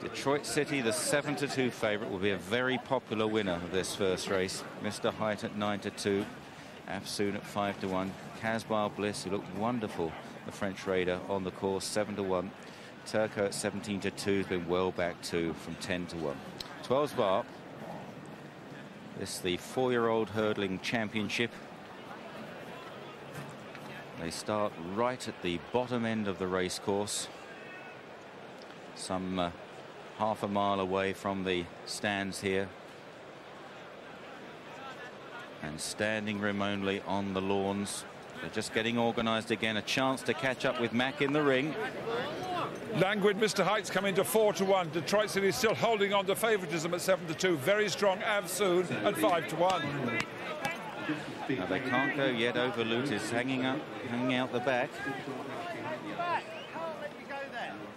Detroit City, the 7-2 favourite, will be a very popular winner of this first race. Mr. Height at 9-2, Afsoon at 5-1, Casbar Bliss, who looked wonderful, the French raider, on the course, 7-1. Turco at 17-2 has been well back too, from 10-1. 12's bar. This is the 4-year-old hurdling championship. They start right at the bottom end of the race course, some half a mile away from the stands here, and standing room only on the lawns. They're just getting organised again. A chance to catch up with Mack in the ring. Languid Mr. Height's coming to 4-1. Detroit City still holding on to favouritism at 7-2. Very strong Avsoon at 5-1. Now they can't go yet. Overloot is hanging out the back.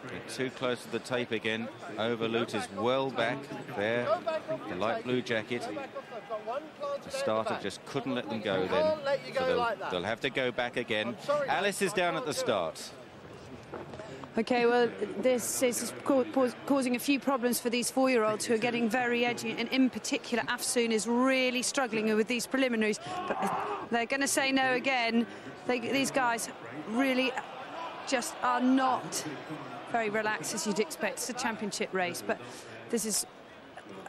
Get too close to the tape again. Overloot is well back there. The light blue jacket. The starter just couldn't let them go then. So they'll have to go back again. Alice is down at the start. Okay, well, this is causing a few problems for these 4-year-olds who are getting very edgy, and in particular Afsoon is really struggling with these preliminaries, but they're going to say no again. These guys really just are not very relaxed, as you'd expect. It's a championship race, but this is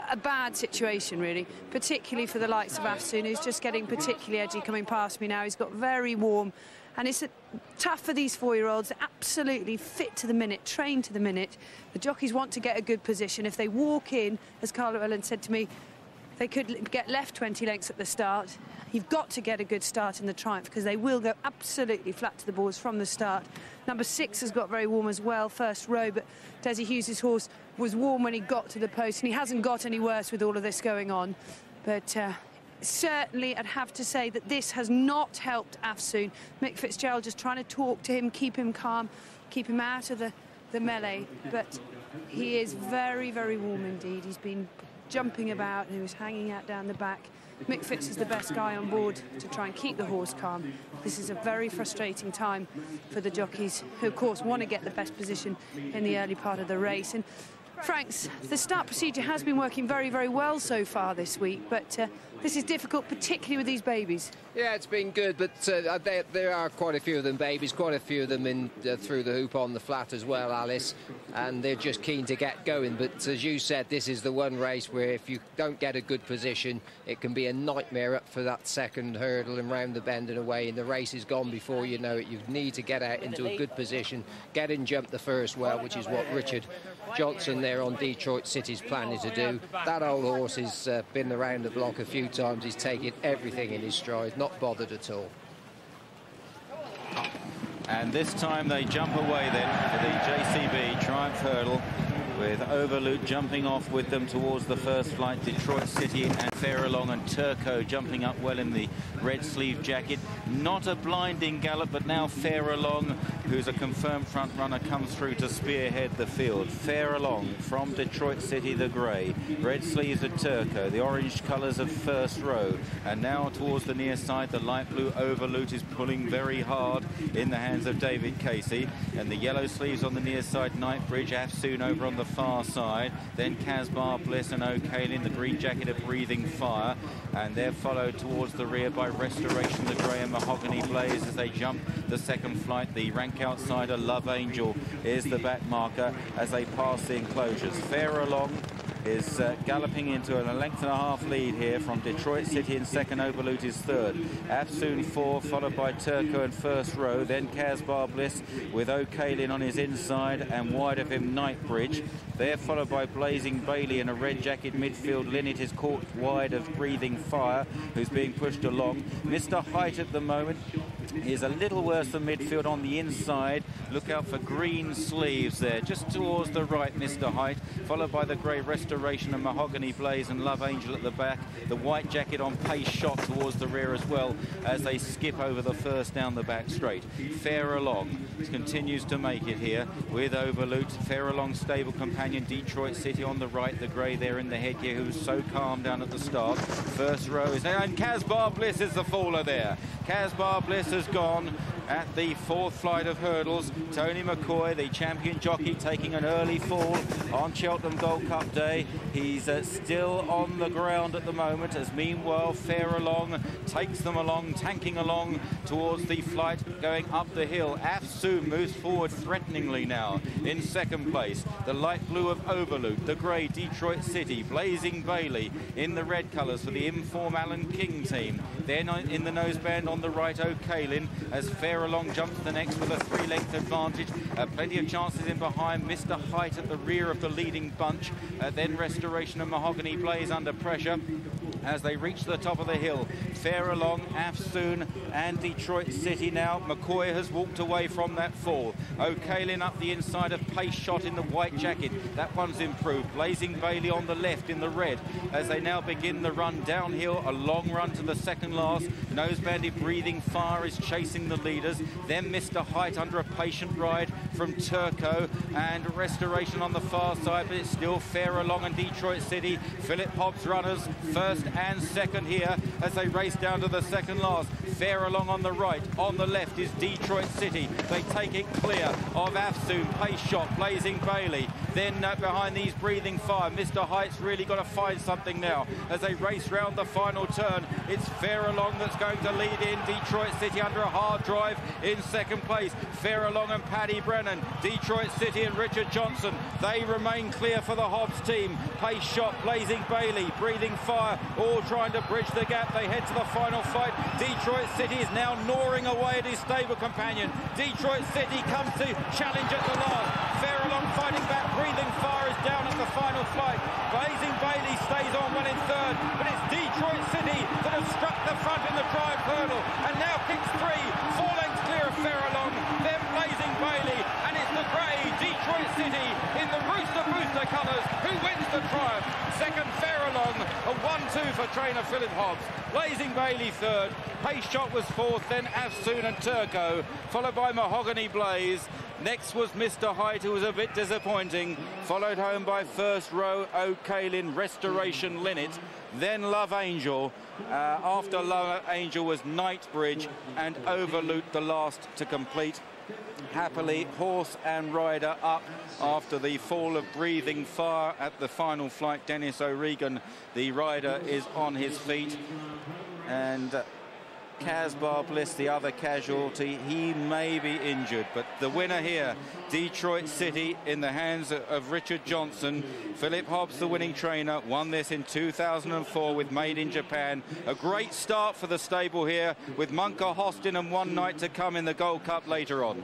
a bad situation, really, particularly for the likes of Afsoon, who's just getting particularly edgy coming past me now. He's got very warm. And it's tough for these 4-year-olds, absolutely fit to the minute, trained to the minute. The jockeys want to get a good position. If they walk in, as Carlo Ellen said to me, they could get left 20 lengths at the start. You've got to get a good start in the Triumph, because they will go absolutely flat to the boards from the start. Number 6 has got very warm as well, first row, but Desi Hughes' horse was warm when he got to the post, and he hasn't got any worse with all of this going on. But certainly I'd have to say that this has not helped Afsoon. Mick Fitzgerald just trying to talk to him, keep him calm, keep him out of the melee, but he is very, very warm indeed. He's been jumping about and he was hanging out down the back. Mick Fitz is the best guy on board to try and keep the horse calm. This is a very frustrating time for the jockeys, who of course want to get the best position in the early part of the race. And Franks, the start procedure has been working very, very well so far this week, but this is difficult, particularly with these babies. Yeah, it's been good, but there are quite a few of them babies, quite a few of them in through the hoop on the flat as well, Alice, and they're just keen to get going. But as you said, this is the one race where if you don't get a good position, it can be a nightmare up for that second hurdle and round the bend and away, and the race is gone before you know it. You need to get out into a good position, get in, jump the first well, which is what Richard Johnson there on Detroit City's planning to do. That old horse has been around the block a few times. He's taken everything in his stride, not bothered at all. And this time they jump away then for the JCB Triumph Hurdle, with Overloot jumping off with them towards the first flight. Detroit City and Farallon and Turco jumping up well in the red sleeve jacket. Not a blinding gallop, but now Farallon, who's a confirmed front runner, comes through to spearhead the field. Farallon from Detroit City, the grey. Red sleeves of Turco, the orange colours of first row. And now towards the near side, the light blue Overloot is pulling very hard in the hands of David Casey. And the yellow sleeves on the near side, Knightbridge, Afsoon over on the far side. Then Casbar Bliss and O'Kaylin, the green jacket of Breathing Fire. And they're followed towards the rear by Restoration, the grey and Mahogany Blaze as they jump the second flight. The rank outsider Love Angel is the back marker as they pass the enclosures. Farallon is galloping into a length and a half lead here from Detroit City in second. Overloot is third. Afsoon 4, followed by Turco in first row. Then Casbar Bliss with O'Kaylin on his inside, and wide of him Knightbridge. They're followed by Blazing Bailey in a red jacket midfield. Linnet is caught wide of Breathing Fire, who's being pushed along. Mr. Height at the moment is a little worse than midfield on the inside. Look out for green sleeves there, just towards the right, Mr. Height, followed by the grey Restoration and Mahogany Blaze and Love Angel at the back. The white jacket on pace shot towards the rear as well as they skip over the first down the back straight. Farallon continues to make it here with Overloot. Farallon's stable companion Detroit City on the right, the grey there in the headgear, who's so calm down at the start. First row is there, and Casbar Bliss is the faller there. Casbar Bliss has has gone at the fourth flight of hurdles. Tony McCoy, the champion jockey, taking an early fall on Cheltenham Gold Cup Day. He's still on the ground at the moment, as meanwhile Fair Along takes them along, tanking along towards the flight going up the hill. Afsoon moves forward threateningly now in second place. The light blue of Overloop, the grey Detroit City, Blazing Bailey in the red colours for the Inform Alan King team. Then in the noseband on the right, O'Kalin, as Fair Along jumps the next with a 3-length advantage. Plenty of chances in behind. Mr. Height at the rear of the leading bunch. Then Restoration and Mahogany Blaze under pressure as they reach the top of the hill. Fair Along, Afsoon and Detroit City now. McCoy has walked away from that fall. O'Kalin up the inside of Pace Shot in the white jacket. That one's improved. Blazing Bailey on the left in the red as they now begin the run downhill. A long run to the second last. Nosebanded Breathing Fire is chasing the leaders. Then Mr. Height under a patient ride from Turco, and Restoration on the far side, but it's still Fair Along and Detroit City. Philip Hobbs runners first and second here as they race down to the second last. Fair Along on the right, on the left is Detroit City. They take it clear of Afsoon, Pace Shot, Blazing Bailey. Then behind these Breathing Fire, Mr. Height's really got to find something now as they race round the final turn. It's Fair Along that's going to lead in. Detroit City under a hard drive in second place. Fair Along and Paddy Brennan. Detroit City and Richard Johnson, they remain clear for the Hobbs team. Pace Shot, Blazing Bailey, Breathing Fire, all trying to bridge the gap. They head to the final fight. Detroit City is now gnawing away at his stable companion. Detroit City comes to challenge at the last. Fair Along fighting back. Breathing Fire is down at the final flight. Blazing Bailey stays on well in third, but it's Detroit City that has struck the front in the drive hurdle and now kicks 4 lengths clear of Fair Along. Then Blazing Bailey, and it's the grey Detroit City in the Rooster Booster colours who wins the triumph. Second, Fair Along, a 1-2 for trainer Philip Hobbs. Blazing Bailey third, Pace Shot was fourth, then Afsoon and Turco, followed by Mahogany Blaze. Next was Mr. Height, who was a bit disappointing, followed home by first row O'Kalin, Restoration Linnet, then Love Angel. After Love Angel was Knightbridge and Overloot, the last to complete. Happily, horse and rider up after the fall of Breathing Fire at the final flight. Dennis O'Regan, the rider, is on his feet, and Casbar Bliss, the other casualty, he may be injured, but the winner here, Detroit City, in the hands of Richard Johnson. Philip Hobbs, the winning trainer, won this in 2004 with Made in Japan. A great start for the stable here, with Munker Hostin and One Night to come in the Gold Cup later on.